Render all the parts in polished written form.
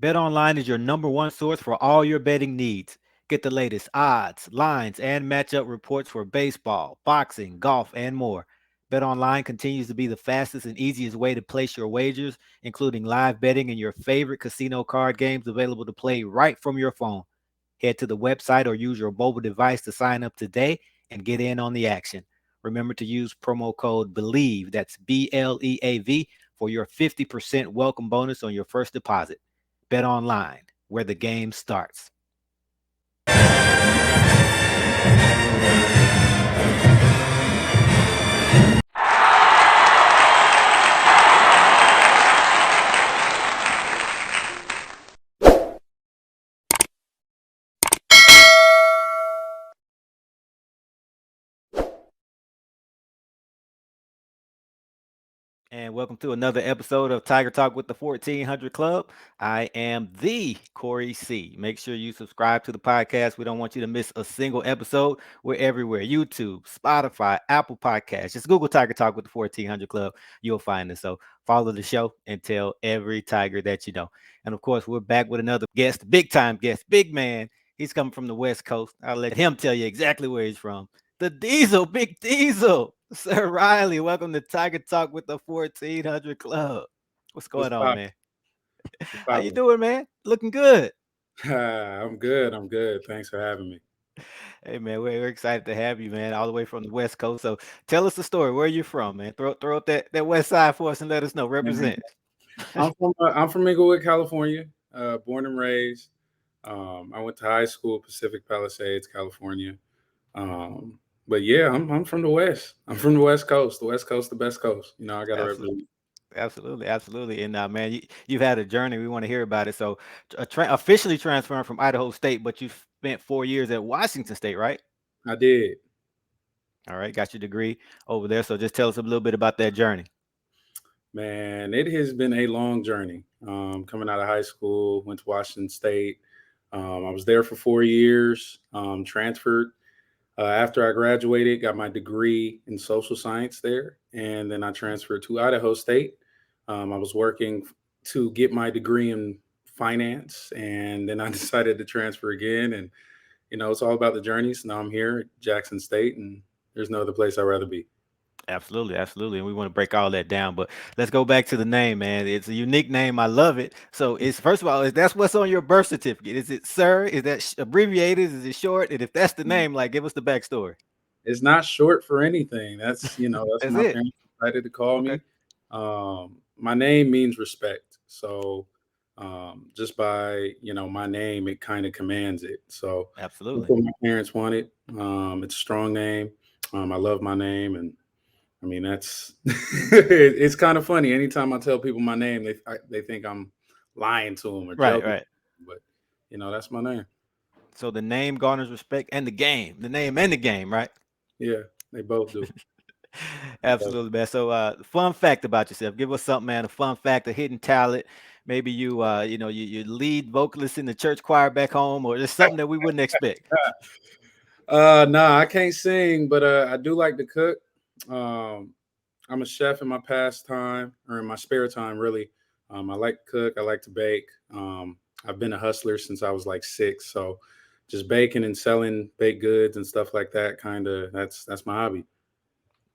BetOnline is your number one source for all your betting needs. Get the latest odds, lines, and matchup reports for baseball, boxing, golf, and more. BetOnline continues to be the fastest and easiest way to place your wagers, including live betting and your favorite casino card games available to play right from your phone. Head to the website or use your mobile device to sign up today and get in on the action. Remember to use promo code BELIEVE, that's BLEAV, for your 50% welcome bonus on your first deposit. Bet online, where the game starts. And welcome to another episode of Tiger Talk with the 1400 Club. I am the Corey C. Make sure you subscribe to the podcast. We don't want you to miss a single episode. We're everywhere: YouTube, Spotify, Apple Podcasts. Just Google Tiger Talk with the 1400 Club. You'll find us. So follow the show and tell every Tiger that you know. And of course, we're back with another guest, big time guest, big man. He's coming from the West Coast. I'll let him tell you exactly where he's from. The Diesel, Big Diesel. Sir Riley, welcome to Tiger Talk with the 1400 Club. What's What's going on, poppin'? man? What's How you poppin'? doing, man? Looking good. I'm good. I'm good. Thanks for having me. Hey, man, we're excited to have you, man, all the way from the West Coast. So tell us the story. Where are you from, man? Throw up that West Side for us and let us know. Man, Represent. I'm from Inglewood, California. Born and raised. I went to high school, Pacific Palisades, California. Um, but yeah, I'm from the West. I'm from the West Coast. The West Coast, the best coast. I got to Absolutely. represent. Absolutely, absolutely, and man, you've had a journey. We want to hear about it. So, officially transferring from Idaho State, but you spent 4 years at Washington State, right? I did. All right, got your degree over there. So, just tell us a little bit about that journey. Man, it has been a long journey. Coming out of high school, went to Washington State. I was there for 4 years. Transferred after I graduated, got my degree in social science there, and then I transferred to Idaho State. I was working to get my degree in finance, and then I decided to transfer again. And it's all about the journeys. Now I'm here at Jackson State, and there's no other place I'd rather be. Absolutely, absolutely. And we want to break all that down. But let's go back to the name, man. It's a unique name. I love it. So it's first of all, is that's what's on your birth certificate? Is it sir? Is that abbreviated? Is it short? And if that's the name, like give us the backstory. It's not short for anything. That's what That's my it. parents decided to call Okay. me. My name means respect. So just by my name, it kind of commands it. So that's Absolutely. what my parents wanted. It's a strong name. I love my name, and I mean that's it's kind of funny. Anytime I tell people my name, they think I'm lying to them or Right, joking, right. but that's my name. So the name garners respect and the game. The name and the game, right? Yeah, they both do. They both Absolutely, man. So, fun fact about yourself. Give us something, man. A fun fact, a hidden talent. Maybe you lead vocalist in the church choir back home, or just something that we wouldn't expect. Nah, I can't sing, but I do like to cook. Um, I'm a chef in my pastime or in my spare time, really. I like to cook. I like to bake. I've been a hustler since I was like 6, so just baking and selling baked goods and stuff like that. Kind of that's my hobby.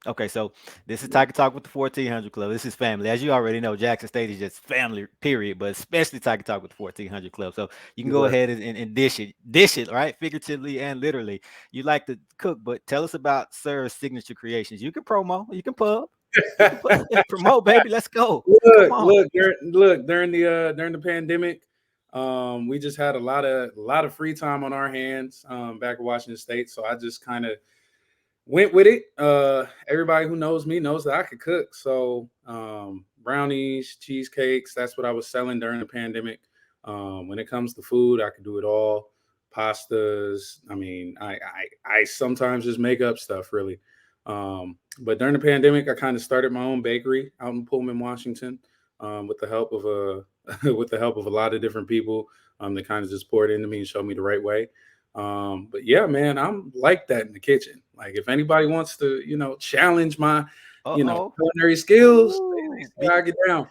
Okay, so this is Tiger Talk with the 1400 Club. This is family. As you already know, Jackson State is just family, period, but especially Tiger Talk with the 1400 Club. So you can go Right. ahead and dish it, right? Figuratively and literally. You like to cook, but tell us about Sir's signature creations. You can promo, you can pub, you can promote, baby. Let's go. Come look, on. look, during the pandemic, we just had a lot of free time on our hands back in Washington State. So I just kind of went with it. Everybody who knows me knows that I could cook. So brownies, cheesecakes, that's what I was selling during the pandemic. When it comes to food, I could do it all. Pastas. I mean, I sometimes just make up stuff really. But during the pandemic, I kind of started my own bakery out in Pullman, Washington, with the help of with the help of a lot of different people. That kind of just poured into me and showed me the right way. But yeah, man, I'm like that in the kitchen. Like if anybody wants to, challenge my, Uh-oh. culinary skills, Ooh, I get down.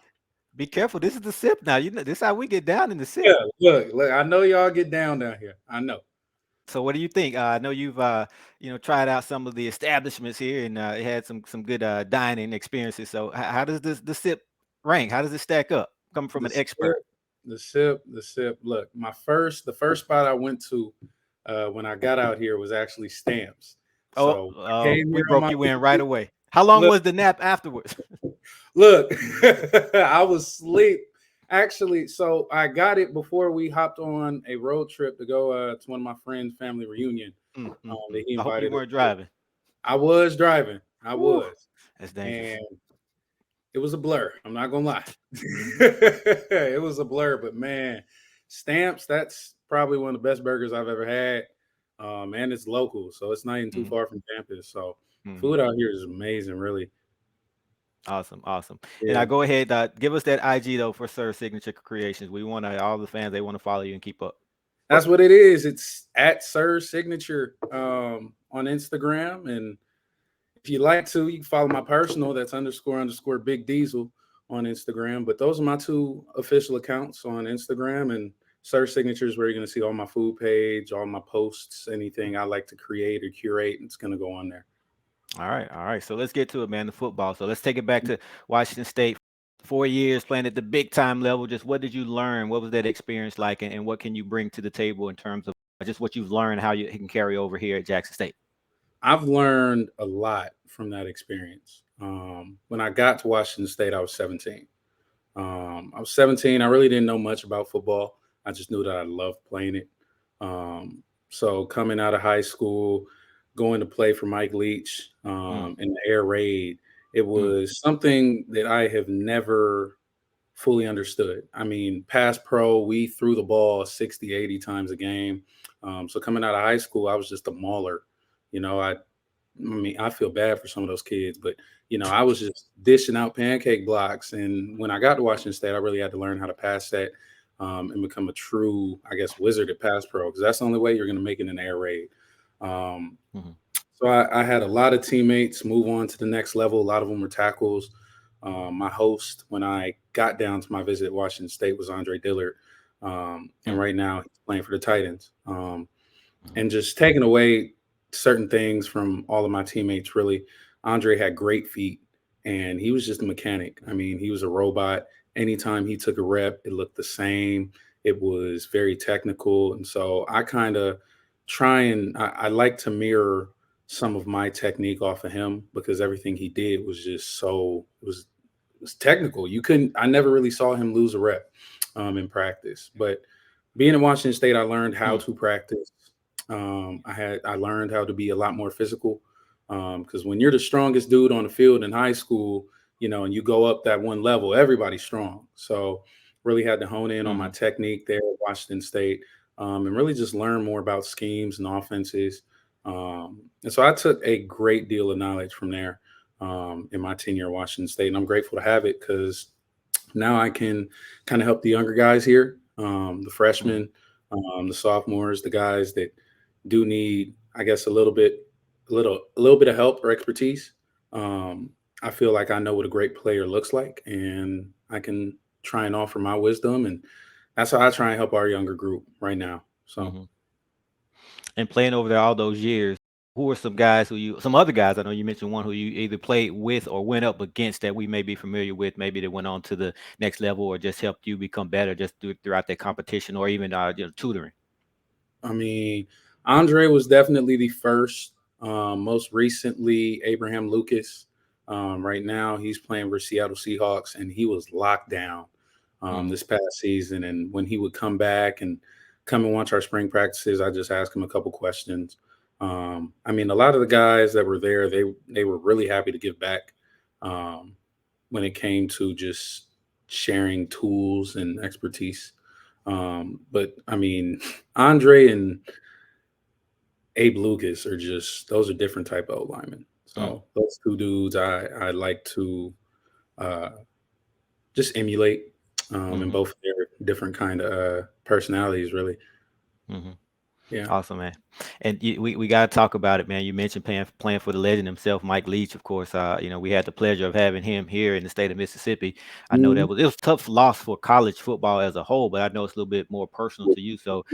Be careful. This is the sip now. You know this is how we get down in the Yeah, sip. look. I know y'all get down here. I know. So what do you think? I know you've tried out some of the establishments here and had some good dining experiences. So how does this the sip rank? How does it stack up? Coming from The an sip, expert. the sip. Look, the first spot I went to when I got out here was actually Stamps. Oh, So I came we here on broke my you in right away. How long look, was the nap afterwards? look. I was asleep. Actually, so I got it before we hopped on a road trip to go to one of my friends' family reunion that he I hope you invited us weren't to. driving. I was driving. I Woo, was. that's dangerous. And it was a blur. I'm not gonna lie. It was a blur, but man, Stamps, that's probably one of the best burgers I've ever had. And it's local, so it's not even too Mhm, far from campus. So mhm. food out here is amazing, really. Awesome, awesome. And I Yeah. go ahead, give us that IG though for Sir Signature Creations. We want all the fans they want to follow you and keep up. That's what it is. It's at Sir Signature on Instagram. And if you like to, you can follow my personal, that's __ Big Diesel on Instagram. But those are my two official accounts on Instagram, and Sir Signatures, where you're going to see all my food page, all my posts, anything I like to create or curate, it's going to go on there. All right, all right. So let's get to it, man. The football. So let's take it back to Washington State. 4 years playing at the big time level. Just what did you learn? What was that experience like, and what can you bring to the table in terms of just what you've learned, how you can carry over here at Jackson State? I've learned a lot from that experience. When I got to Washington State, I was 17. I was 17. I really didn't know much about football. I just knew that I loved playing it. So coming out of high school, going to play for Mike Leach Mm, in the air raid, it mm, was something that I have never fully understood. I mean, past pro, we threw the ball 60, 80 times a game. So coming out of high school, I was just a mauler. You know, I mean, I feel bad for some of those kids, but I was just dishing out pancake blocks. And when I got to Washington State, I really had to learn how to pass that and become a true, I guess, wizard at pass pro, because that's the only way you're going to make it in the air raid. Um, mhm, so I had a lot of teammates move on to the next level. A lot of them were tackles. My host, when I got down to my visit at Washington State, was Andre Dillard. And mm, right now he's playing for the Titans. mhm, And just taking away certain things from all of my teammates, really, Andre had great feet and he was just a mechanic. I mean, he was a robot. Anytime he took a rep, it looked the same. It was very technical. And so I kind of I like to mirror some of my technique off of him, because everything he did was just it was technical. I never really saw him lose a rep in practice. But being at Washington State, I learned how mm, to practice. I learned how to be a lot more physical, because when you're the strongest dude on the field in high school, and you go up that one level, everybody's strong. So really had to hone in on my mhm, technique there at Washington State, and really just learn more about schemes and offenses. And so I took a great deal of knowledge from there in my tenure at Washington State, and I'm grateful to have it, because now I can kind of help the younger guys here, the mhm, freshmen, the sophomores, the guys that do need, I guess, a little bit of help or expertise. Um, I feel like I know what a great player looks like, and I can try and offer my wisdom, and that's how I try and help our younger group right now. So. mhm. And playing over there all those years, who are some other guys? I know you mentioned one who you either played with or went up against that we may be familiar with. Maybe they went on to the next level or just helped you become better just throughout that competition or even tutoring. I mean, Andre was definitely the first. Most recently, Abraham Lucas. Right now, he's playing for Seattle Seahawks, and he was locked down Mhm, this past season. And when he would come back and come and watch our spring practices, I just asked him a couple questions. I mean, a lot of the guys that were there, they were really happy to give back um, when it came to just sharing tools and expertise. But I mean, Andre and Abe Lucas are just those are different type of linemen. mm, So those two dudes I like to uh, just emulate in mhm, both their different kind of personalities, really. mhm. Yeah. Awesome, man. And we got to talk about it, man. You mentioned playing for the legend himself, Mike Leach, of course. We had the pleasure of having him here in the state of Mississippi. I know Mhm. that it was a tough loss for college football as a whole, but I know it's a little bit more personal to you. So,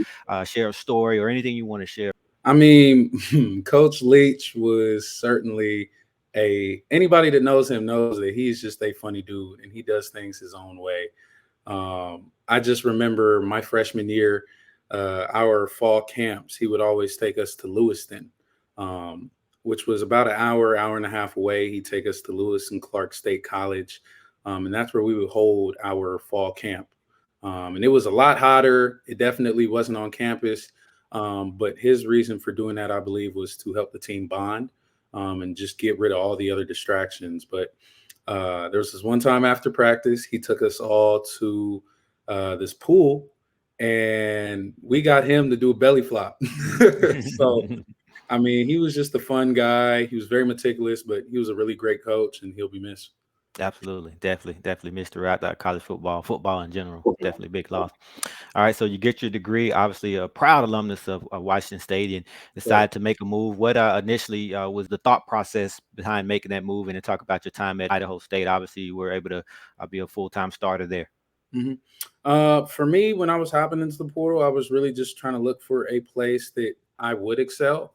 share a story or anything you want to share. I mean, Coach Leach was certainly a anybody that knows him knows that he's just a funny dude and he does things his own way. I just remember my freshman year, our fall camps, he would always take us to Lewiston, um, which was about an hour, hour and a half away. He'd take us to Lewis and Clark State College, and that's where we would hold our fall camp. And it was a lot hotter. It definitely wasn't on campus. But his reason for doing that, I believe, was to help the team bond and just get rid of all the other distractions. But there was this one time after practice, he took us all to this pool, and we got him to do a belly flop. So, I mean, he was just a fun guy. He was very meticulous, but he was a really great coach, and he'll be missed. Absolutely, definitely missed her out. That college football in general, definitely big loss. All right, so you get your degree, obviously a proud alumnus of Washington State, and Right. decided to make a move. What initially was the thought process behind making that move? And to talk about your time at Idaho State, obviously you were able to be a full-time starter there. Mhm. For me, when I was hopping into the portal, I was really just trying to look for a place that I would excel,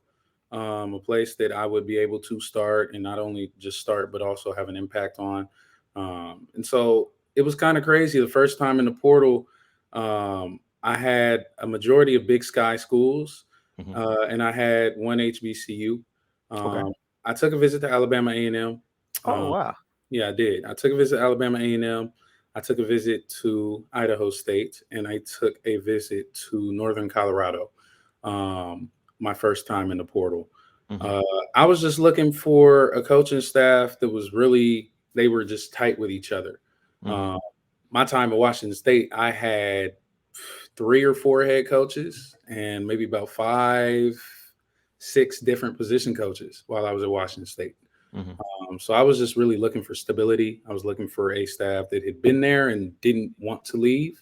a place that I would be able to start and not only just start, but also have an impact on. And so it was kind of crazy. The first time in the portal, I had a majority of Big Sky schools, Hmm. and I had one HBCU. Okay. Um, I took a visit to Alabama A&M. Oh wow. Yeah, I did. I took a visit to Alabama A&M. I took a visit to Idaho State, and I took a visit to Northern Colorado. Um, my first time in the portal. Hmm. Uh, I was just looking for a coaching staff that was really they were just tight with each other. Hmm. Um, my time at Washington State, I had three or four head coaches and maybe about five, six different position coaches while I was at Washington State. Hmm. So I was just really looking for stability. I was looking for a staff that had been there and didn't want to leave.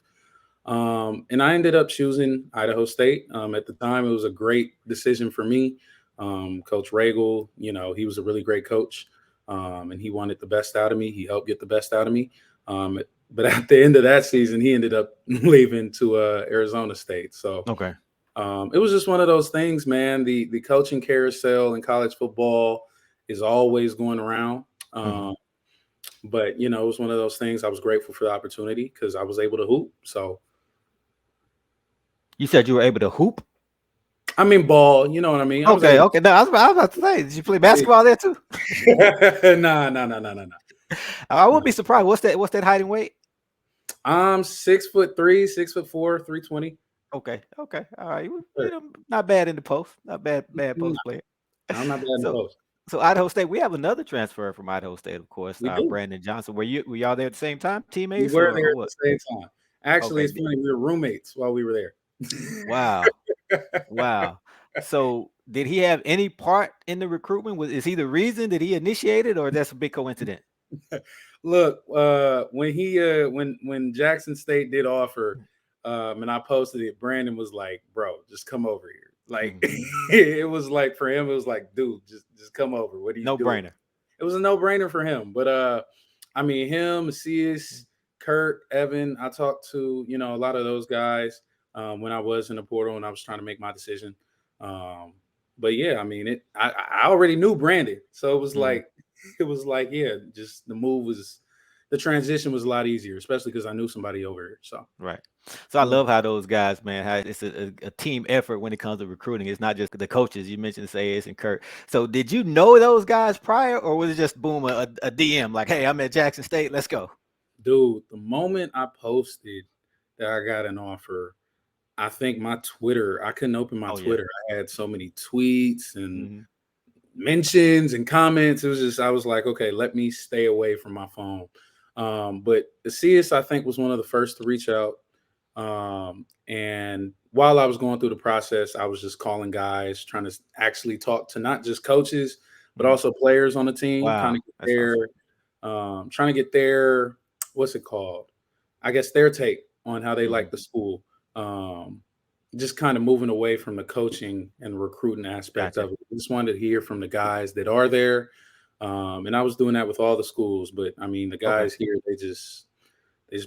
And I ended up choosing Idaho State. At the time, it was a great decision for me. Coach Regal, he was a really great coach, and he wanted the best out of me. He helped get the best out of me. But at the end of that season, he ended up leaving to Arizona State. So Okay. it was just one of those things, man. The coaching carousel in college football is always going around. Hmm. Um, but it was one of those things. I was grateful for the opportunity because I was able to hoop. So You said you were able to hoop. I mean, ball. You know what I mean? I was Okay. able. Okay. No, I was about to say, did you play basketball there too? Nah, nah, nah, nah, nah, nah. I wouldn't Nah. be surprised. What's that height and weight? I'm 6'3", 6'4", 320. Okay. Okay. All right. Sure. Not bad in the post. Not bad Nah, post player. I'm not bad in the So post. so Idaho State, we have another transfer from Idaho State, of course, We do. Brandon Johnson. Were y'all there at the same time, We teammates were or there at what? the same time. Actually, Okay. it's funny. We were roommates while we were there. Wow. Wow. So did he have any part in the recruitment? Is he the reason that he initiated, or that's a big coincidence? Look, when Jackson State did offer, and I posted it, Brandon was like, "Bro, just come over here." Like Mhm. it was like for him, it was like, "Dude, just come over. What are you No doing?" brainer. It was a no brainer for him. But I mean, him, Macias, Kurt, Evan. I talked to a lot of those guys when I was in the portal and I was trying to make my decision. Um, but yeah, I mean, I already knew Brandon, so it was Mhm. like yeah, just the transition was a lot easier, especially because I knew somebody over here. So Right. So I yeah, love how those guys, man, how it's a team effort when it comes to recruiting. It's not just the coaches. You mentioned Sayes and Kurt. So did you know those guys prior, or was it just boom a DM like, hey, I'm at Jackson State, let's go? dude, the moment I posted that I got an offer, I think my Twitter, I couldn't open my Oh yeah. Twitter. I had so many tweets and Hmm. mentions and comments. It was just, I was like, okay, let me stay away from my phone. But Asias, I think, was one of the first to reach out. And while I was going through the process, I was just calling guys, trying to actually talk to not just coaches, but Hmm. also players on the team, kind Wow, of get that's awesome. trying to get their, what's it called? I guess their take on how they Hmm. like the school. Um, just kind of moving away from the coaching and recruiting aspect Gotcha. of it. Just wanted to hear from the guys that are there. And I was doing that with all the schools, but I mean, the Okay. guys here, they just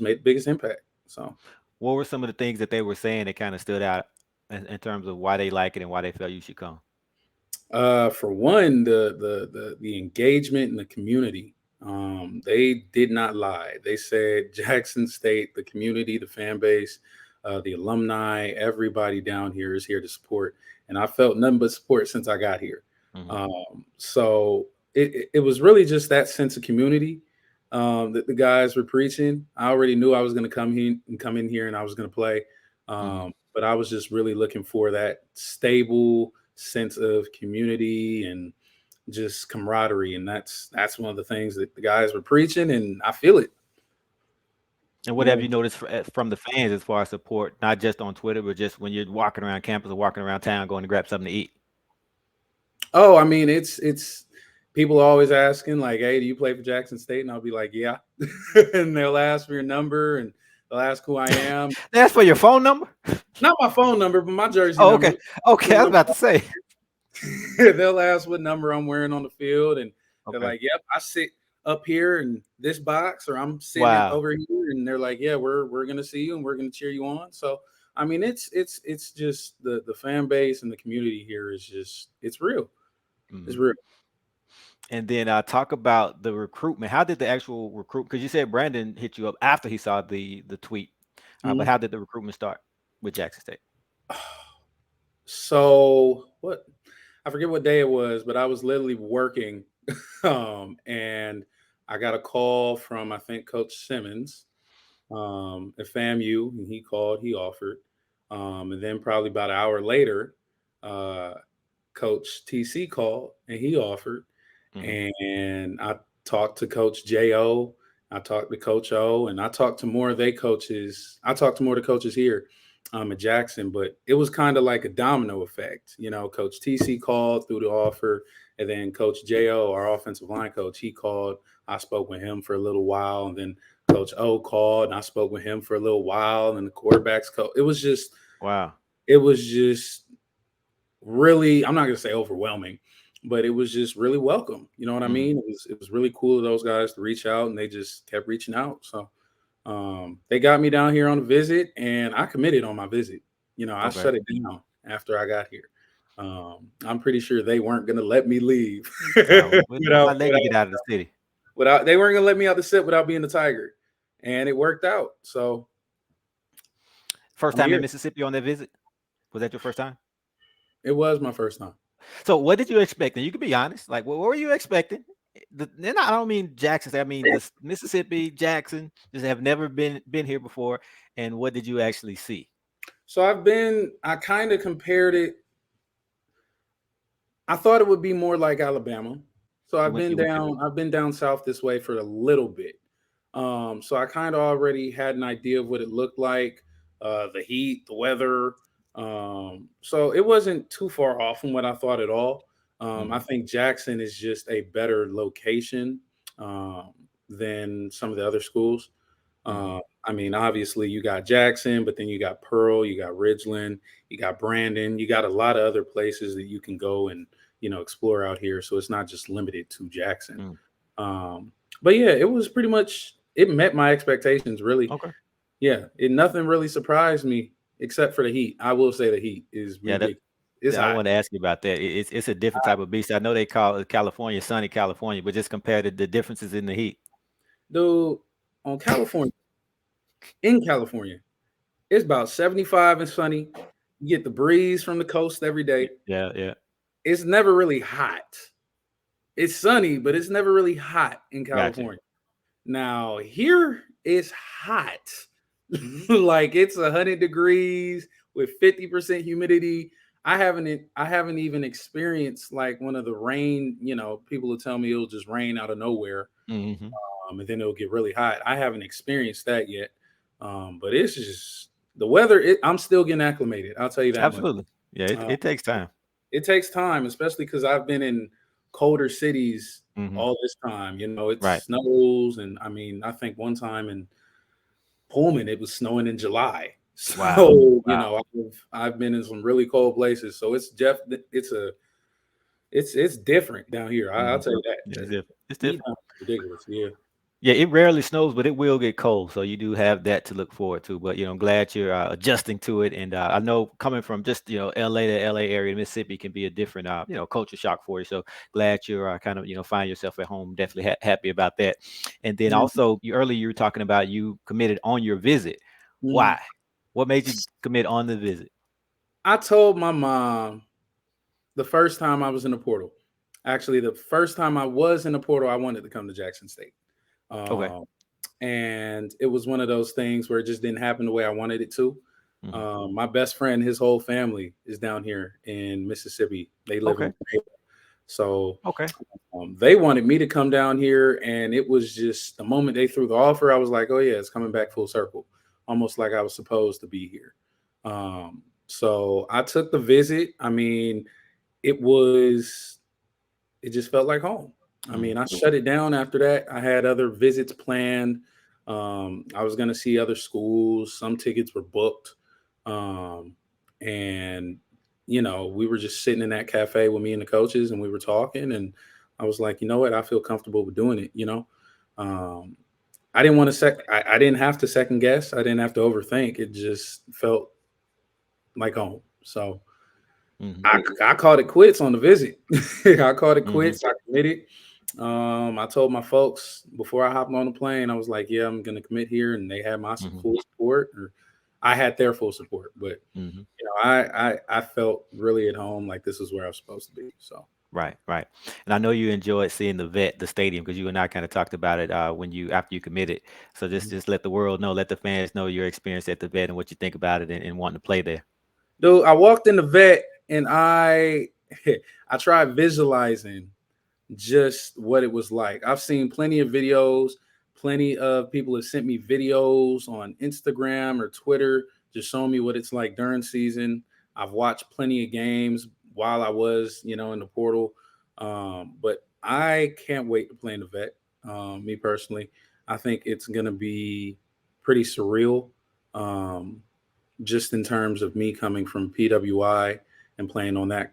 made the biggest impact. So, What were some of the things that they were saying that kind of stood out in terms of why they like it and why they felt you should come? for one, the engagement in the community, they did not lie. They said Jackson State, the community, the fan base, the alumni, everybody down here is here to support, and I felt nothing but support since I got here. Hmm. So it was really just that sense of community that the guys were preaching. I already knew I was going to come in here, and I was going to play. Hmm. But I was just really looking for that stable sense of community and just camaraderie, and that's one of the things that the guys were preaching, and I feel it. And what You have know, you noticed from the fans as far as support, not just on Twitter, but just when you're walking around campus or walking around town going to grab something to eat? oh, I mean, it's people are always asking like, "Hey, do you play for Jackson State?" And I'll be like, "Yeah," and they'll ask for your number and they'll ask who I am. That's for your phone number? Not my phone number, but my jersey Oh, okay. number. Okay, I was about to say. They'll ask what number I'm wearing on the field, and they're Okay. like, "Yep, I sit up here in this box, or I'm sitting Wow. over here." And they're like, "Yeah, we're gonna see you, and we're gonna cheer you on." So, I mean, it's just the fan base and the community here is just it's real. It's Mhm. real. And then talk about the recruitment. How did the actual recruit? Because you said Brandon hit you up after he saw the tweet, but Mhm. how did the recruitment start with Jackson State? So what? I forget what day it was, but I was literally working, and I got a call from I think Coach Simmons at FAMU, and he called, he offered. And then probably about an hour later, uh, Coach TC called and he offered. Hmm. And I talked to Coach Jo. I talked to Coach O, and I talked to more of they coaches. I talked to more of the coaches here at Jackson, but it was kind of like a domino effect. You know, Coach TC called through the offer, and then Coach Jo, our offensive line coach, he called. I spoke with him for a little while, and then Coach O called, and I spoke with him for a little while, and the quarterbacks coach. Wow. It was just really, I'm not gonna say overwhelming, but it was just really welcome. You know what I Hmm. mean? It was really cool of those guys to reach out, and they just kept reaching out. So they got me down here on a visit, and I committed on my visit. You know, I Okay. shut it down after I got here. I'm pretty sure they weren't gonna let me leave We're without not letting you without get out of the city. without they weren't gonna let me out the sit without being the Tiger, and it worked out. So First I'm time in here. Mississippi on that visit? Was that your first time? It was my first time. So what did you expect? And you can be honest. Like, what were you expecting? And I don't mean Jackson State. I mean this Mississippi Jackson. Just have never been here before. And what did you actually see? So I kind of compared it. I thought it would be more like Alabama. So You went to I've been down south this way for a little bit. So I kind of already had an idea of what it looked like, the heat, the weather. So it wasn't too far off from what I thought at all. I Mhm. think Jackson is just a better location um, than some of the other schools. Mhm. I mean, obviously you got Jackson, but then you got Pearl, you got Ridgeland, you got Brandon, you got a lot of other places that you can go and explore out here. So it's not just limited to Jackson. Mm. Um, but yeah, it was pretty much it met my expectations. Really, Okay. yeah, it nothing really surprised me except for the heat. I will say the heat is Yeah, ridiculous. It's I hot. wanted to ask you about that. It's a different type of beast. I know they call it California, sunny California, but just compare the differences in the heat. Dude, on California, in California, it's about 75 and sunny. You get the breeze from the coast every day. Yeah, yeah. It's never really hot. It's sunny, but it's never really hot in Gotcha. California. Now here it's hot. Like it's 100 degrees with 50% humidity. I haven't even experienced like one of the rain, people will tell me it'll just rain out of nowhere, Mhm. and then it'll get really hot. I haven't experienced that yet. But it's just the weather, I'm still getting acclimated. I'll tell you that much. Absolutely. Yeah, Uh, it takes time. it takes time, especially because I've been in colder cities Mhm. all this time. It Right. snows, and I mean, I think one time in Pullman it was snowing in July. Wow. So, Wow. I've been in some really cold places. So it's different down here. I'll Mhm. tell you that. Yeah, it's The different. It's heat different. is ridiculous. Yeah. Yeah, it rarely snows, but it will get cold. So you do have that to look forward to. But I'm glad you're adjusting to it. And I know coming from just LA to LA area, Mississippi can be a different culture shock for you. So glad you're kind of find yourself at home. Definitely happy about that. And then Mhm. also, you were talking about you committed on your visit. Mhm. Why? What made you commit on the visit? I told my mom the first time I was in the portal. Actually, the first time I was in the portal, I wanted to come to Jackson State. Okay. Um, and it was one of those things where it just didn't happen the way I wanted it to. Hmm. My best friend, his whole family is down here in Mississippi. They live in Okay. Greenville. So Okay. they wanted me to come down here, and it was just the moment they threw the offer, I was like, "Oh yeah, it's coming back full circle," almost like I was supposed to be here. So I took the visit. I mean, it was it just felt like home. I Hmm. mean, I shut it down after that. I had other visits planned. I was going to see other schools. Some tickets were booked. Um, and, we were just sitting in that cafe with me and the coaches, and we were talking. And I was like, you know what? I feel comfortable with doing it. Um, I didn't want to I didn't have to second guess. I didn't have to overthink. It just felt like home. So, Hmm. I called it quits on the visit. I called it Hmm. quits. I committed. I told my folks before I hopped on the plane, I was like, "Yeah, I'm going to commit here," and they had my Hmm. full support, or I had their full support. But Hmm. I felt really at home, like this is where I was supposed to be. So. Right, right. And I know you enjoyed seeing the stadium, because you and I kind of talked about it when you after you committed. So just let the world know, let the fans know your experience at the vet and what you think about it, and wanting to play there. Dude, I walked in the vet and I I tried visualizing just what it was like. I've seen plenty of videos, plenty of people have sent me videos on Instagram or Twitter just showing me what it's like during season. I've watched plenty of games while I was, in the portal. But I can't wait to play in the vet. Me personally, I think it's gonna be pretty surreal. Um, just in terms of me coming from PWI and playing on that,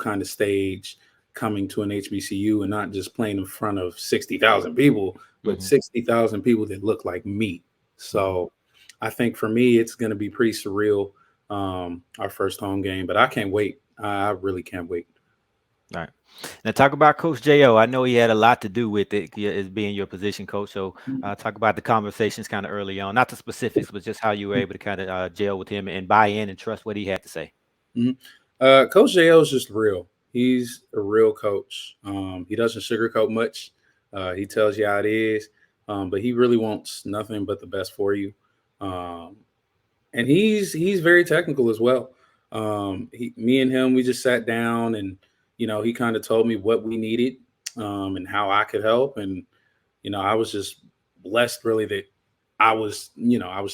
kind of stage, coming to an HBCU and not just playing in front of 60,000 people, but Hmm. 60,000 people that look like me. Hmm. So I think for me, it's going to be pretty surreal, our first home game, but I can't wait. I really can't wait. All right. Now talk about Coach Jo. I know he had a lot to do with it, as being your position coach. So talk about the conversations kind of early on, not the specifics, but just how you were able to kind of gel with him and buy in and trust what he had to say. Mhm. Coach JL is just real. He's a real coach. He doesn't sugarcoat much. He tells you how it is, but he really wants nothing but the best for you. Um, and he's very technical as well. Me and him, we just sat down, and he kind of told me what we needed, and how I could help. And I was just blessed, really, that I was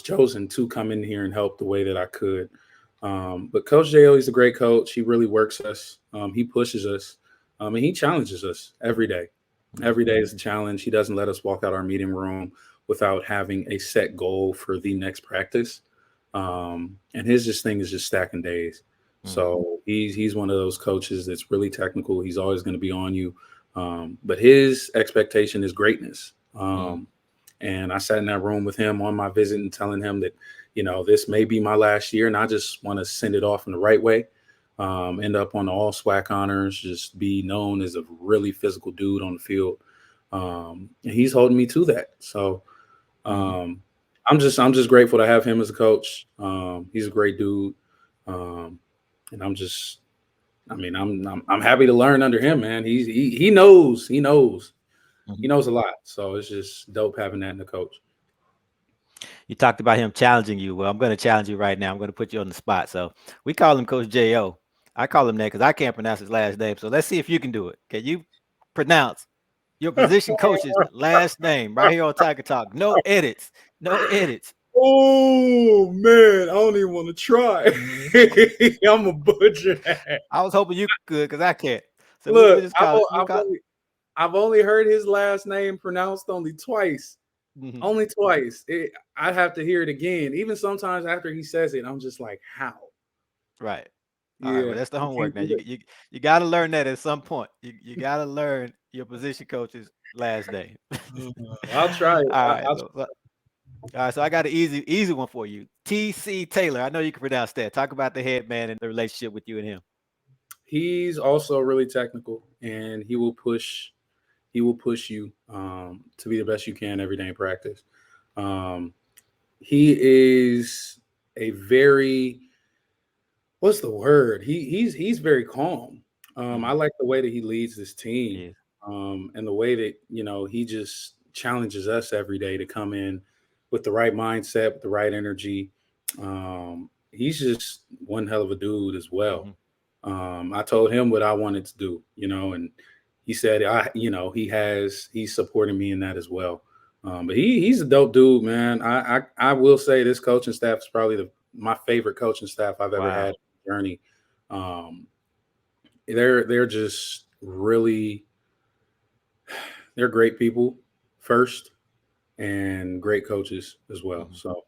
chosen to come in here and help the way that I could. But Coach Jo, he's a great coach. He really works us. He pushes us, and he challenges us every day. Mhm. Every day is a challenge. He doesn't let us walk out our meeting room without having a set goal for the next practice. And his just thing is just stacking days. Mhm. So he's one of those coaches that's really technical. He's always going to be on you, but his expectation is greatness. Mhm. And I sat in that room with him on my visit and telling him that, this may be my last year, and I just want to send it off in the right way. End up on the all SWAC honors, just be known as a really physical dude on the field. And he's holding me to that. So Mhm. um, I'm just grateful to have him as a coach. He's a great dude. Um, and I mean, I'm happy to learn under him, man. He Mhm. knows a lot. So it's just dope having that in the coach. You talked about him challenging you. Well, I'm going to challenge you right now. I'm going to put you on the spot. So we call him Coach Jo. I call him that because I can't pronounce his last name. So let's see if you can do it. Can you pronounce your position coach's last name right here on Tiger Talk? No edits. No edits. Oh man, I don't even want to try. I'm a butcher that. I was hoping you could, because I can't. So we'll Look, just call it. We'll I've call. only heard his last name pronounced only twice, Mhm. Only twice. I have to hear it again. Even sometimes after he says it, I'm just like, how? Right. All right. Well, Yeah, that's the you homework can't now. do You got to learn that at some point. You got to learn your position coach's last name. it. I'll try it. All right. I'll All right. So I got an easy one for you. T.C. Taylor. I know you can pronounce that. Talk about the head man and the relationship with you and him. He's also really technical, and he will push you to be the best you can every day in practice. Um, he is a very what's the word? He's very calm. I Hmm. like the way that he leads this team, Yes. and the way that he just challenges us every day to come in with the right mindset, with the right energy. He's just one hell of a dude as well. Hmm. I told him what I wanted to do, and he said, he's supporting me in that as well. But he's a dope dude, man. I will say this coaching staff is probably my favorite coaching staff I've ever had Wow. in the journey. Um, they're just really they're great people first and great coaches as well. Hmm. So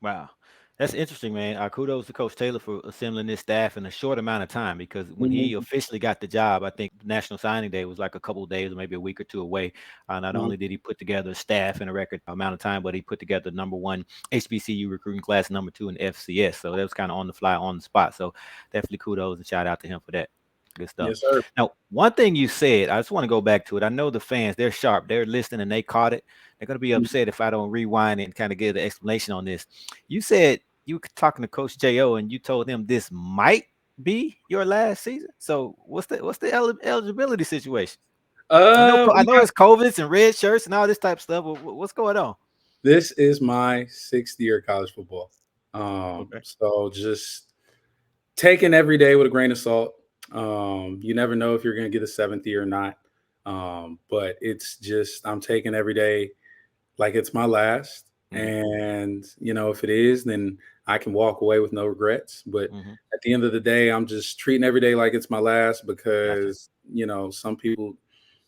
Wow. That's interesting, man. Kudos to Coach Taylor for assembling this staff in a short amount of time because when he mhm, officially got the job, I think National Signing Day was like a couple of days or maybe a week or two away. Not mhm. only did he put together a staff in a record amount of time, but he put together number one HBCU recruiting class, number two in FCS. So that was kind of on the fly, on the spot. So definitely kudos and shout out to him for that. Good stuff. Yes, sir. Now, one thing you said, I just want to go back to it. I know the fans, they're sharp, they're listening and they caught it. They're going to be upset if I don't rewind and kind of give the explanation on this. You said you were talking to Coach Jo and you told him this might be your last season. So what's the eligibility situation? I We know it's COVIDs and red shirts and all this type of stuff. But what's going on? This is my sixth year of college football. Okay. So just taking every day with a grain of salt. You never know if you're going to get a seventh year or not. But it's just, I'm taking every day like it's my last. Mm-hmm. And, if it is, then I can walk away with no regrets. But Mm-hmm. at the end of the day, I'm just treating every day like it's my last Gotcha. because, some people,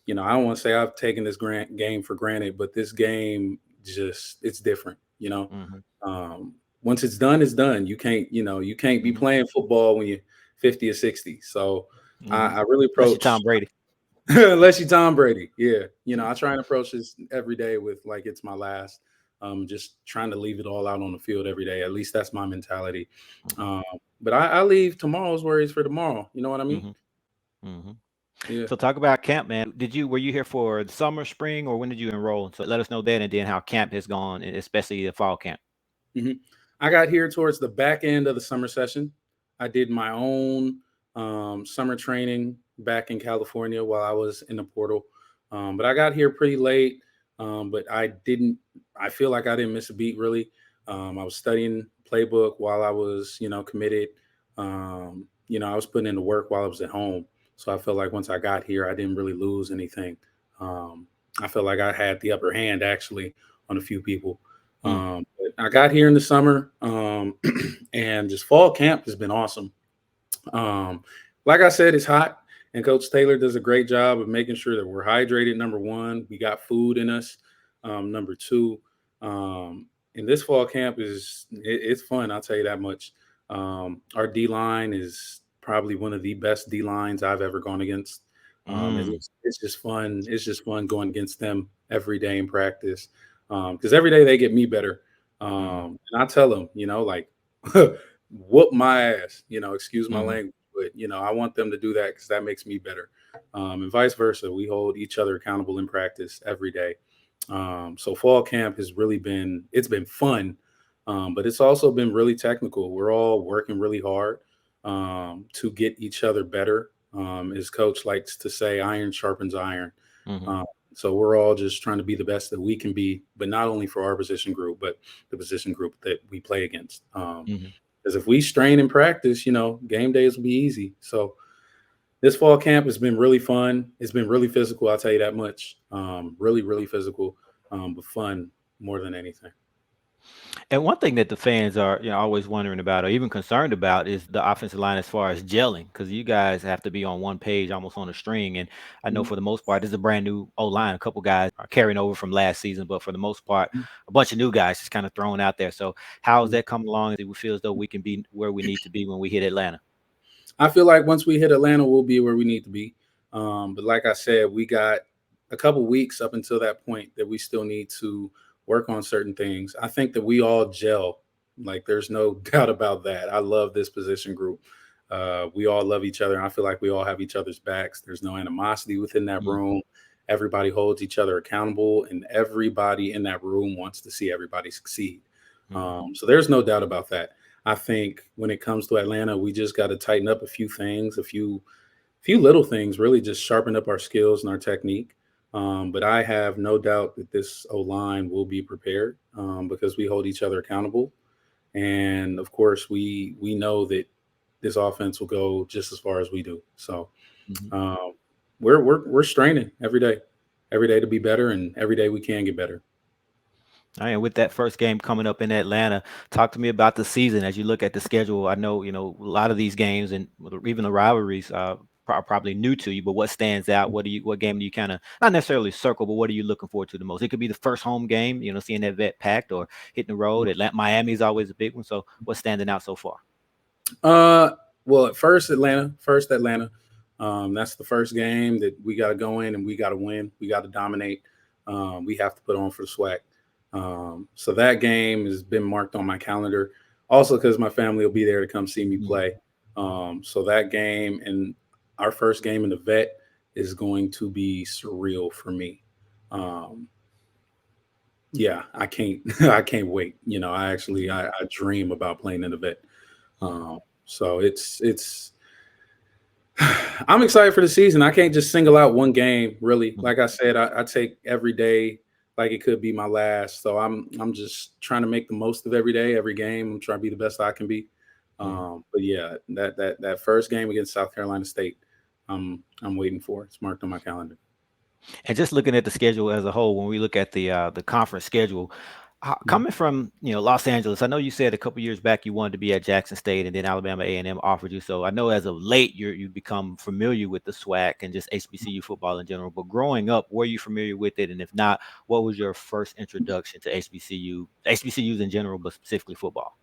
I don't want to say I've taken this game for granted, but this game just it's different. Mm-hmm. Um, once it's done, it's done. You can't be Mm-hmm. playing football when you're 50 or 60. So Mm-hmm. I really Unless you're Tom approach Brady. unless you Tom Brady. Yeah. I try and approach this every day with like it's my last. Just trying to leave it all out on the field every day. At least that's my mentality. Mm-hmm. Um, but I leave tomorrow's worries for tomorrow. You know what I mean? Mm-hmm. Mm-hmm. Yeah. So talk about camp, man. Were you here for the summer, spring, or when did you enroll? So let us know that, and then how camp has gone, and especially the fall camp. hmm I got here towards the back end of the summer session. I did my own summer training back in California while I was in the portal. But I got here pretty late. But I feel like I didn't miss a beat really. I was studying playbook while I was, committed. I was putting in the work while I was at home. So I felt like once I got here, I didn't really lose anything. Um, I felt like I had the upper hand actually on a few people. Mm. But I got here in the summer, and just fall camp has been awesome. Um, like I said, it's hot, and Coach Taylor does a great job of making sure that we're hydrated. Number one, we got food in us. Number two, and this fall camp it's fun. I'll tell you that much. Our D line is probably one of the best D lines I've ever gone against. Mm. It's just fun. It's just fun going against them every day in practice because every day they get me better. Mm. And I tell them, like, whoop my ass, excuse my Mhm. language, but, I want them to do that because that makes me better. And vice versa. We hold each other accountable in practice every day. So fall camp it's been fun, but it's also been really technical. We're all working really hard to get each other better. As coach likes to say, iron sharpens iron. Mhm. Um, so we're all just trying to be the best that we can be, but not only for our position group, but the position group that we play against. Mhm. Because if we strain in practice, game days will be easy. So this fall camp has been really fun. It's been really physical. I'll tell you that much. Really, really physical, but fun more than anything. And one thing that the fans are, always wondering about or even concerned about is the offensive line as far as gelling, because you guys have to be on one page, almost on a string. And I know Mhm. for the most part, this is a brand new O line. A couple guys are carrying over from last season, but for the most part, a bunch of new guys just kind of thrown out there. So how's that coming along? Do we feel as though we can be where we need to be when we hit Atlanta? I feel like once we hit Atlanta, we'll be where we need to be. But like I said, we got a couple weeks up until that point that we still need to work on certain things. I think that we all gel. Like there's no doubt about that. I love this position group. We all love each other, and I feel like we all have each other's backs. There's no animosity within that Mm, room. Everybody holds each other accountable, and everybody in that room wants to see everybody succeed. mhm, So there's no doubt about that. I think when it comes to Atlanta, we just got to tighten up a few things, a few little things, really just sharpen up our skills and our technique. But I have no doubt that this O line will be prepared because we hold each other accountable, and of course we know that this offense will go just as far as we do. So mhm. um, we're straining every day to be better, and every day we can get better. All right, and with that first game coming up in Atlanta, talk to me about the season as you look at the schedule. I know, a lot of these games and even the rivalries are probably new to you, but what stands out? What game do you kind of not necessarily circle, but what are you looking forward to the most? It could be the first home game, seeing that vet packed or hitting the road. Atlanta, Miami is always a big one. So what's standing out so far? Uh, well, at first Atlanta. That's the first game that we got to go in and we got to win. We got to dominate. We have to put on for the swag. So that game has been marked on my calendar. Also, because my family will be there to come see me Mhm. play. So that game and our first game in the vet is going to be surreal for me. Um, yeah, I can't I can't wait. I actually Mhm. I dream about playing in the vet. Mhm. So it's I'm excited for the season. I can't just single out one game, really. Mhm. Like I said, I take every day like it could be my last. So I'm just trying to make the most of every day, every game. I'm trying to be the best I can be. Mhm. But yeah, that first game against South Carolina State, I'm waiting for. It's marked on my calendar. And just looking at the schedule as a whole, when we look at the conference schedule, Mhm. coming from Los Angeles, I know you said a couple years back you wanted to be at Jackson State, and then Alabama A&M offered you. So I know as of late you become familiar with the SWAC and just HBCU football in general. But growing up, were you familiar with it? And if not, what was your first introduction to HBCUs in general, but specifically football?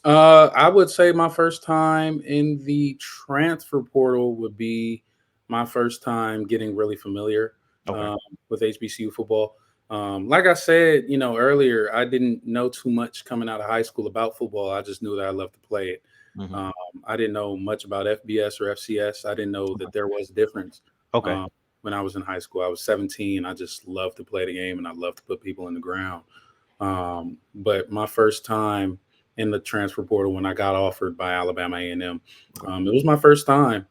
I would say my first time in the transfer portal would be my first time getting really familiar Okay. um, with HBCU football. Like I said, earlier, I didn't know too much coming out of high school about football. I just knew that I loved to play it. Hmm. Um, I didn't know much about FBS or FCS. I didn't know that there was a difference Okay. um, when I was in high school. I was 17. I just loved to play the game and I loved to put people in the ground. But my first time in the transfer portal when I got offered by Alabama A&M, Okay. it was my first time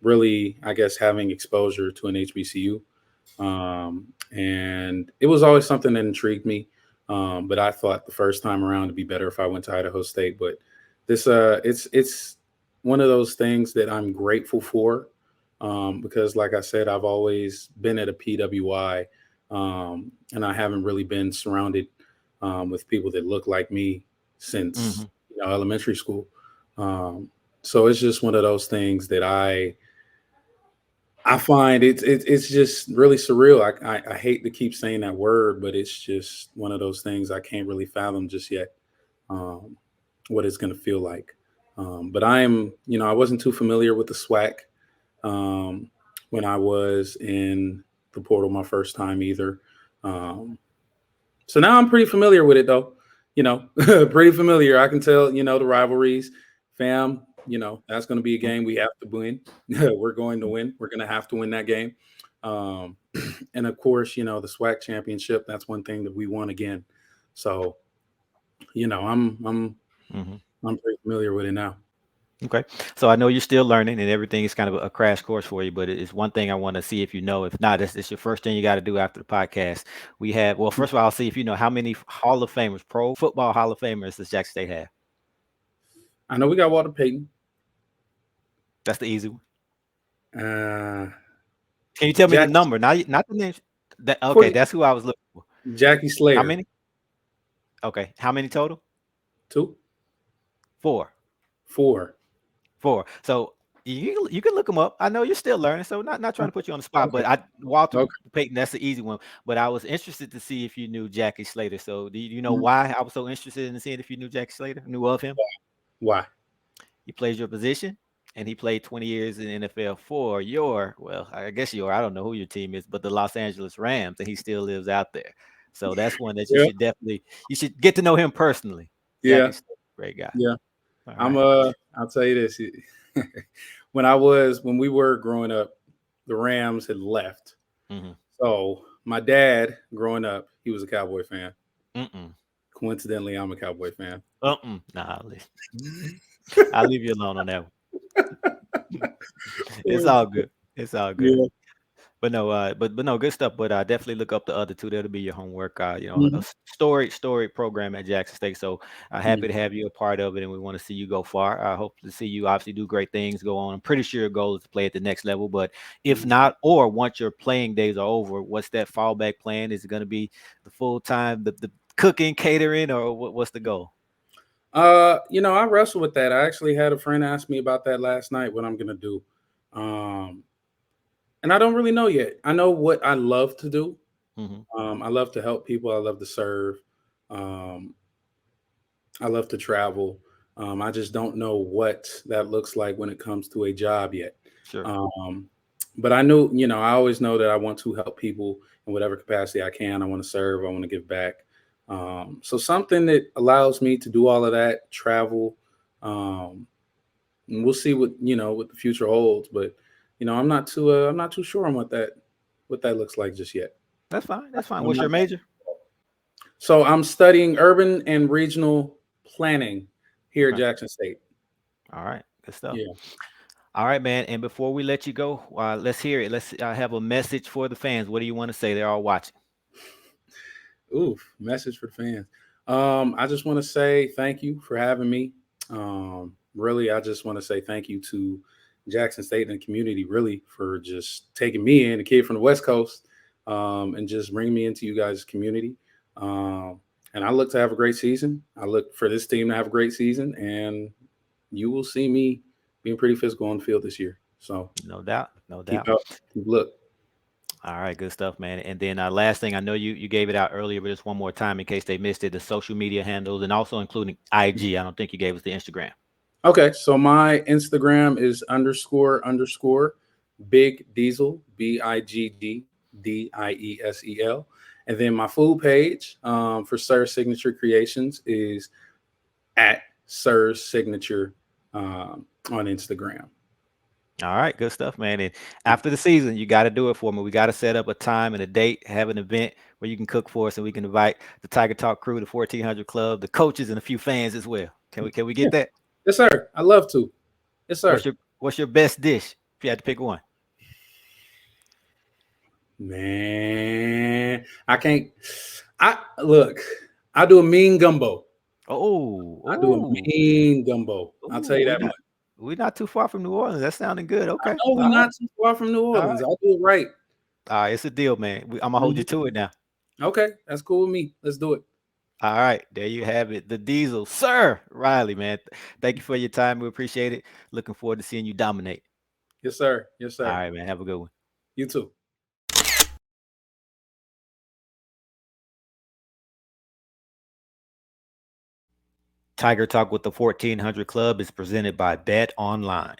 really, I guess, having exposure to an HBCU. And it was always something that intrigued me. But I thought the first time around it'd be better if I went to Idaho State. But it's one of those things that I'm grateful for because, like I said, I've always been at a PWI, and I haven't really been surrounded with people that look like me since Hmm. elementary school. Um, so it's just one of those things that I find it's just really surreal. I hate to keep saying that word, but it's just one of those things I can't really fathom just yet um, what it's going to feel like. But I wasn't too familiar with the SWAC um, when I was in the portal my first time either. Um, so now I'm pretty familiar with it though. Pretty familiar. I can tell, the rivalries, fam, that's going to be a game we have to win. We're going to win. We're going to have to win that game. Um, and of course, the SWAC championship, that's one thing that we won again. So, you know, I'm I'm Hmm. I'm pretty familiar with it now. Okay. So I know you're still learning and everything is kind of a crash course for you, but it's one thing I want to see if you know. If not, it's your first thing you got to do after the podcast. Well, first of all, I'll see if you know how many Hall of Famers, pro football Hall of Famers does Jackson State have? I know we got Walter Payton, That's the easy one. uh, Can you tell me the Jackie number? Not the name. Okay, 40, that's who I was looking for. Jackie How Slater. many? Okay. How many total? 2, Four. 4. Four. So you can look them up. I know you're still learning, so not trying to put you on the spot, Okay. but Walter Okay. Payton, that's the easy one. But I was interested to see if you knew Jackie Slater. So do you know Mhm. why I was so interested in seeing if you knew Jackie Slater, knew of him? Why? He plays your position, and he played 20 years in the NFL for well, I guess I don't know who your team is, but the Los Angeles Rams, and he still lives out there. So that's one that Yeah. you should get to know him personally. Yeah. Jackie Slater, great guy. Yeah. All I'm right. I'll tell you this. When we were growing up, the Rams had left. Mm-hmm. So my dad, growing up, he was a Cowboy fan. Mm-mm. Coincidentally, I'm a Cowboy fan. Nah, I'll leave you alone on that one. It's all good. It's all good. Yeah. But no, but no, good stuff. But definitely look up the other two. That'll be your homework. A Mhm. story program at Jackson State. So happy Mhm. to have you a part of it, and we want to see you go far. I hope to see you obviously do great things, go on. I'm pretty sure your goal is to play at the next level. But if Mhm. not, or once your playing days are over, what's that fallback plan? Is it going to be the full time, the cooking, catering, or what's the goal? I wrestle with that. I actually had a friend ask me about that last night, what I'm gonna do. Um, and I don't really know yet. I know what I love to do. Hmm. I love to help people. I love to serve. Um, I love to travel. I just don't know what that looks like when it comes to a job yet. Sure. Um, but I knew, I always know that I want to help people in whatever capacity I can. I want to serve. I want to give back. So something that allows me to do all of that, travel. Um, and we'll see what the future holds. But I'm not too sure on what that looks like just yet. That's fine. That's fine. I'm What's not. your major? So I'm studying urban and regional planning here at Okay. Jackson State. All right. Good stuff. Yeah. All right, man. And before we let you go, let's hear it. Let's have a message for the fans. What do you want to say? They're all watching. Oof. Message for the fans. I just want to say thank you for having me. Really, I just want to say thank you to Jackson State and the community, really, for just taking me in, a kid from the West Coast, and just bringing me into you guys' community. Um, and I look to have a great season. I look for this team to have a great season, and you will see me being pretty physical on the field this year. So No doubt. No keep doubt. up, keep look. All right, good stuff, man. And then last thing, I know you gave it out earlier, but just one more time in case they missed it, the social media handles and also including IG. I don't think you gave us the Instagram. Okay, so my Instagram is __ Big Diesel, BIGGDIESEL. And then my food page for Sir Signature Creations is at Sir's Signature on Instagram. All right, good stuff, man. And after the season, you got to do it for me. We got to set up a time and a date, have an event where you can cook for us, and we can invite the Tiger Talk crew, the 1400 Club, the coaches, and a few fans as well. Can we Yeah. get that? Yes, sir. I love to. Yes, sir. What's your best dish if you had to pick one? Man, I can't. I look. I do a mean gumbo. Oh, I do a oh, mean gumbo. I'll tell oh, you that much. we not too far from New Orleans. That's sounding good. I Okay, know we're all right, not too far from New all Orleans. right, I'll do it right. all right. It's a deal, man. I'm gonna hold you Mhm. to it now. Okay, that's cool with me. Let's do it. All right, there you have it. The Diesel, Sir Riley, man. Thank you for your time. We appreciate it. Looking forward to seeing you dominate. Yes, sir. Yes, All sir. right, man. Have a good one. You too. Tiger Talk with the 1400 Club is presented by Bet Online.